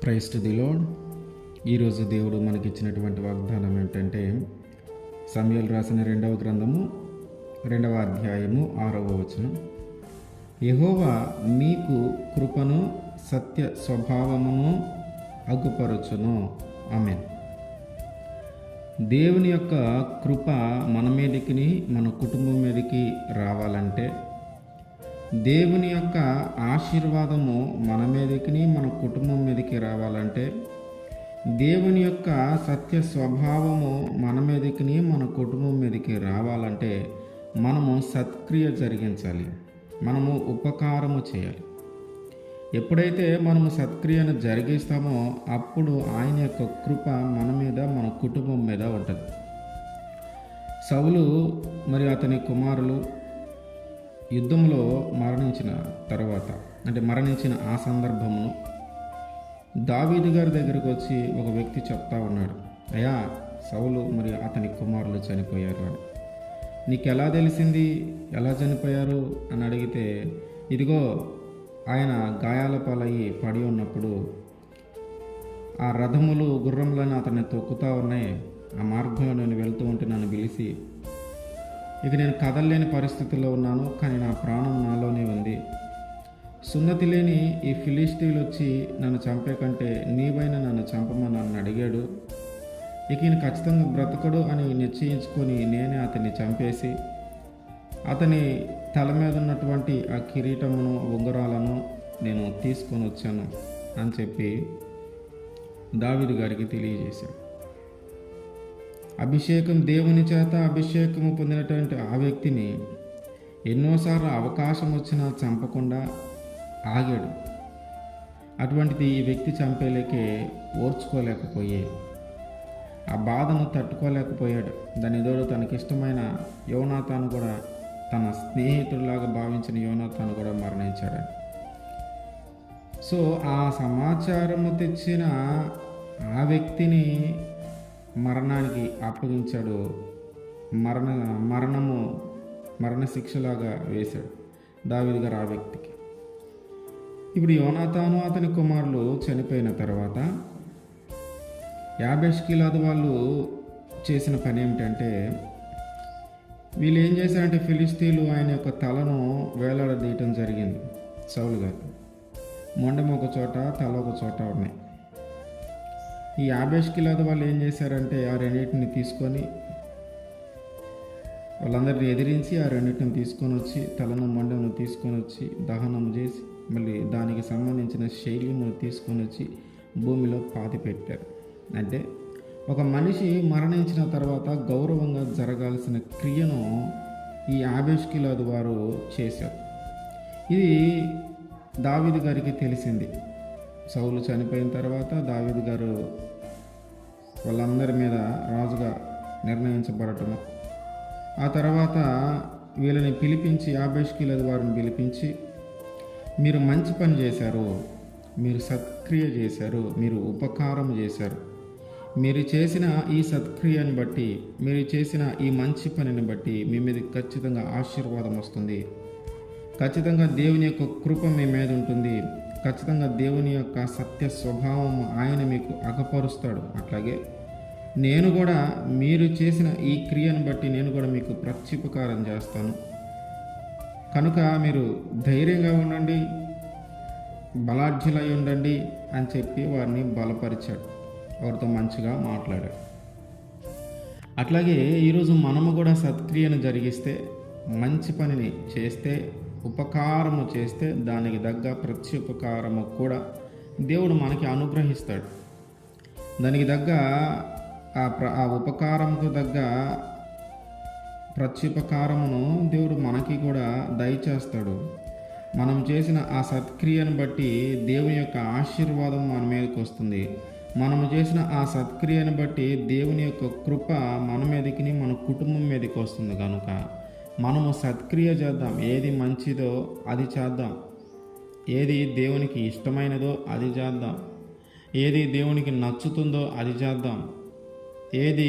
Praise to the lord. ఈరోజు దేవుడు మనకిచ్చినటువంటి వాగ్దానం ఏంటంటే, సమూయేలు రాసిన 2వ గ్రంథము 2వ అధ్యాయము 6వ వచనం. యెహోవా మీకు కృపను సత్య స్వభావమును అగుపరచును. ఆమేన్. దేవుని యొక్క కృప మన మీదకి, మన కుటుంబం మీదకి రావాలంటే, దేవుని యొక్క ఆశీర్వాదము మన మీదకి, మన కుటుంబం మీదకి రావాలంటే, దేవుని యొక్క సత్య స్వభావము మన మీదకి, మన కుటుంబం మీదకి రావాలంటే మనము సత్క్రియ జరిగించాలి, మనము ఉపకారము చేయాలి. ఎప్పుడైతే మనము సత్క్రియను జరిగిస్తామో అప్పుడు ఆయన యొక్క కృప మన మీద, మన కుటుంబం మీద ఉంటుంది. సౌలు మరియు అతని కుమారులు యుద్ధంలో మరణించిన తర్వాత, మరణించిన ఆ సందర్భమును దావీదు గారి దగ్గరకు వచ్చి ఒక వ్యక్తి చెప్తా ఉన్నాడు, అయ్యా సౌలు మరియు అతని కుమారులు చనిపోయారు అని. నీకు ఎలా తెలిసింది, ఎలా చనిపోయారు అని అడిగితే, ఇదిగో ఆయన గాయాల పాలయ్యి పడి ఉన్నప్పుడు ఆ రథములు గుర్రములను అతన్ని తొక్కుతూ ఉన్నాయి. ఆ మార్గంలో నేను వెళ్తూ ఉంటే నన్ను పిలిచి, ఇక నేను కదలలేని పరిస్థితుల్లో ఉన్నాను, కానీ నా ప్రాణం నాలోనే ఉంది. సున్నతి లేని ఈ ఫిలిష్తీయులు వచ్చి నన్ను చంపే కంటే నీవైనా నన్ను చంపమని నన్ను అడిగాడు. ఇక ఈయన ఖచ్చితంగా బ్రతకడు అని నిశ్చయించుకొని నేనే అతన్ని చంపేసి అతని తల మీద ఉన్నటువంటి ఆ కిరీటమును, ఉంగరాలను నేను తీసుకొని వచ్చాను అని చెప్పి దావీదు గారికి తెలియజేశాడు. అభిషేకం, దేవుని చేత అభిషేకము పొందినటువంటి ఆ వ్యక్తిని ఎన్నోసార్లు అవకాశం వచ్చినా చంపకుండా ఆగాడు. అటువంటిది ఈ వ్యక్తి చంపేలేకే ఓర్చుకోలేకపోయే, ఆ బాధను తట్టుకోలేకపోయాడు. దాని తోడు తనకిష్టమైన యోనాతాను కూడా, తన స్నేహితుడిలాగా భావించిన యోనాతాను కూడా మరణించాడు. సో ఆ సమాచారము తెచ్చిన ఆ వ్యక్తిని మరణానికి అప్పగించాడు. మరణ శిక్షలాగా వేశాడు దావీదు గారు ఆ వ్యక్తికి. ఇప్పుడు యోనాతాను అతని కుమారులు చనిపోయిన తర్వాత యాబేష్గిలాదు వాళ్ళు చేసిన పని ఏమిటంటే, వీళ్ళు ఏం చేశారంటే ఫిలిష్తీయులు ఆయన యొక్క తలను వేలాడదీయటం జరిగింది. సౌలు గారు మొండెం ఒక చోట, తల ఒక చోట ఉన్నాయి. ఈ యాబేష్గిలాదు వాళ్ళు ఏం చేశారంటే ఆ రెండింటిని తీసుకొని, వాళ్ళందరినీ ఎదిరించి ఆ రెండింటిని తీసుకొని వచ్చి, తలను మొండెమును తీసుకొని వచ్చి దహనం చేసి, మళ్ళీ దానికి సంబంధించిన శైలిమును తీసుకొని వచ్చి భూమిలో పాతి పెట్టారు. అంటే ఒక మనిషి మరణించిన తర్వాత గౌరవంగా జరగాల్సిన క్రియను ఈ యాబేష్గిలాదు వారు చేశారు. ఇది దావీదు గారికి తెలిసింది. సౌలు చనిపోయిన తర్వాత దావీదు గారు వాళ్ళందరి మీద రాజుగా నిర్ణయించబడటము, ఆ తర్వాత వీళ్ళని పిలిపించి, యాబేష్గిలాదు వారిని పిలిపించి, మీరు మంచి పని చేశారు, మీరు సత్క్రియ చేశారు, మీరు ఉపకారం చేశారు. మీరు చేసిన ఈ సత్క్రియను బట్టి, మీరు చేసిన ఈ మంచి పనిని బట్టి మీ మీద ఖచ్చితంగా ఆశీర్వాదం వస్తుంది. ఖచ్చితంగా దేవుని యొక్క కృప మీ మీద ఉంటుంది. ఖచ్చితంగా దేవుని యొక్క సత్య స్వభావం ఆయన మీకు అగపరుస్తాడు. అట్లాగే నేను కూడా మీరు చేసిన ఈ క్రియను బట్టి నేను కూడా మీకు ప్రత్యుపకారం చేస్తాను. కనుక మీరు ధైర్యంగా ఉండండి, బలాఢ్యులై ఉండండి అని చెప్పి వారిని బలపరిచాడు, వారితో మంచిగా మాట్లాడాడు. అట్లాగే ఈరోజు మనము కూడా సత్క్రియను జరిగిస్తే, మంచి పనిని చేస్తే, ఉపకారము చేస్తే దానికి తగ్గ ప్రత్యుపకారము కూడా దేవుడు మనకి అనుగ్రహిస్తాడు. దానికి తగ్గ ఆ ఉపకారంకు తగ్గ ప్రత్యుపకారమును దేవుడు మనకి కూడా దయచేస్తాడు. మనం చేసిన ఆ సత్క్రియను బట్టి దేవుని యొక్క ఆశీర్వాదం మన మీదకి వస్తుంది. మనము చేసిన ఆ సత్క్రియను బట్టి దేవుని యొక్క కృప మన మీదకి, మన కుటుంబం మీదకి వస్తుంది. కనుక మనము సత్క్రియ చేద్దాం. ఏది మంచిదో అది చేద్దాం, ఏది దేవునికి ఇష్టమైనదో అది చేద్దాం, ఏది దేవునికి నచ్చుతుందో అది చేద్దాం, ఏది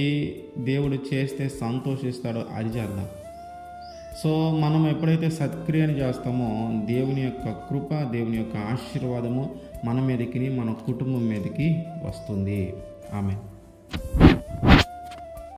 దేవుడు చేస్తే సంతోషిస్తాడో అది చేద్దాం. సో మనం ఎప్పుడైతే సత్క్రియను చేస్తామో దేవుని యొక్క కృప, దేవుని యొక్క ఆశీర్వాదము మన మీదకి, మన కుటుంబం మీదకి వస్తుంది. ఆమె